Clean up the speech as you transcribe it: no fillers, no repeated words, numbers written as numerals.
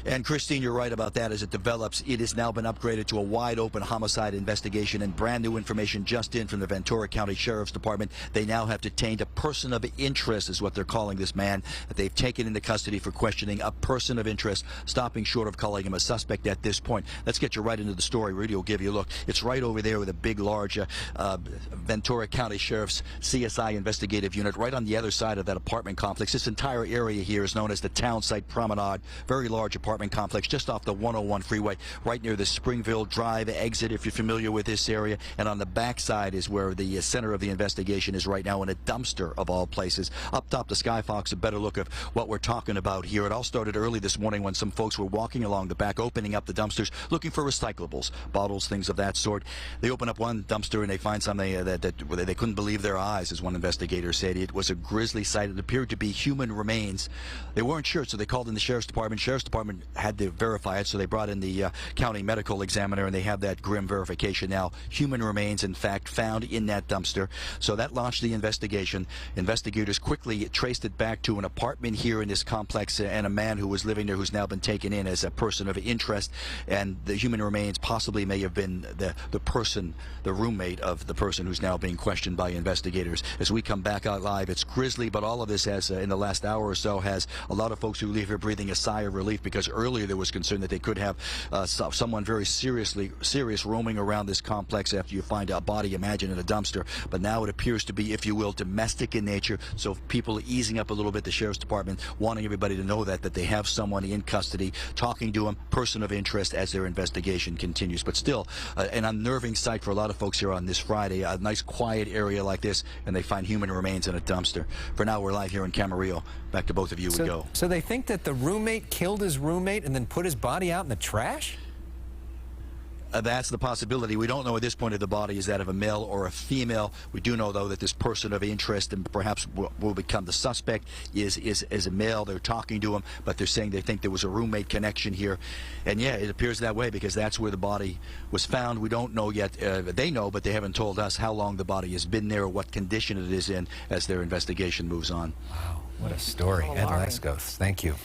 And Christine, you're right about that. As it develops, it has now been upgraded to a wide-open homicide investigation, and brand new information just in from the Ventura County Sheriff's Department. They now have detained a person of interest, is what they're calling this man, that they've taken into custody for questioning. A person of interest, stopping short of calling him a suspect at this point. Let's get you right into the story. Rudy will give you a look. It's right over there with a big, large Ventura County Sheriff's CSI investigative unit, right on the other side of that apartment complex. This entire area here is known as the Town Site Promenade. Very large apartment complex just off the 101 freeway, right near the Springville Drive exit, if you're familiar with this area. And on the backside is where the center of the investigation is right now, in a dumpster of all places. Up top, the Skyfox, a better look of what we're talking about here. It all started early this morning when some folks were walking along the back, opening up the dumpsters, looking for recyclables, bottles, things of that sort. They open up one dumpster and they find something that they couldn't believe their eyes, as one investigator said. It was a grisly sight. It appeared to be human remains. They weren't sure, so they called in the Sheriff's Department. Sheriff's Department had to verify it, so they brought in the county medical examiner, and they have that grim verification now. Human remains, in fact, found in that dumpster. So that launched the investigation. Investigators quickly traced it back to an apartment here in this complex, and a man who was living there who's now been taken in as a person of interest. And the human remains possibly may have been the person, the roommate of the person who's now being questioned by investigators. As we come back out live, it's grisly, but all of this has, in the last hour or so, has a lot of folks who leave here breathing a sigh of relief, because earlier there was concern that they could have someone very serious roaming around this complex after you find a body, imagine, in a dumpster. But now it appears to be, if you will, domestic in nature. So people are easing up a little bit, the Sheriff's Department wanting everybody to know that they have someone in custody, talking to him, person of interest, as their investigation continues. But still, an unnerving sight for a lot of folks here on this Friday. A nice quiet area like this, and they find human remains in a dumpster. For now, we're live here in Camarillo. Back to both of you. We go. So they think that the roommate killed his roommate and then put his body out in the trash? That's the possibility. We don't know at this point if the body is that of a male or a female. We do know, though, that this person of interest, and perhaps will become the suspect, is a male. They're talking to him, but they're saying they think there was a roommate connection here. And yeah, it appears that way, because that's where the body was found. We don't know yet. They know, but they haven't told us how long the body has been there or what condition it is in, as their investigation moves on. Wow, what a story. Ed Lascos, thank you.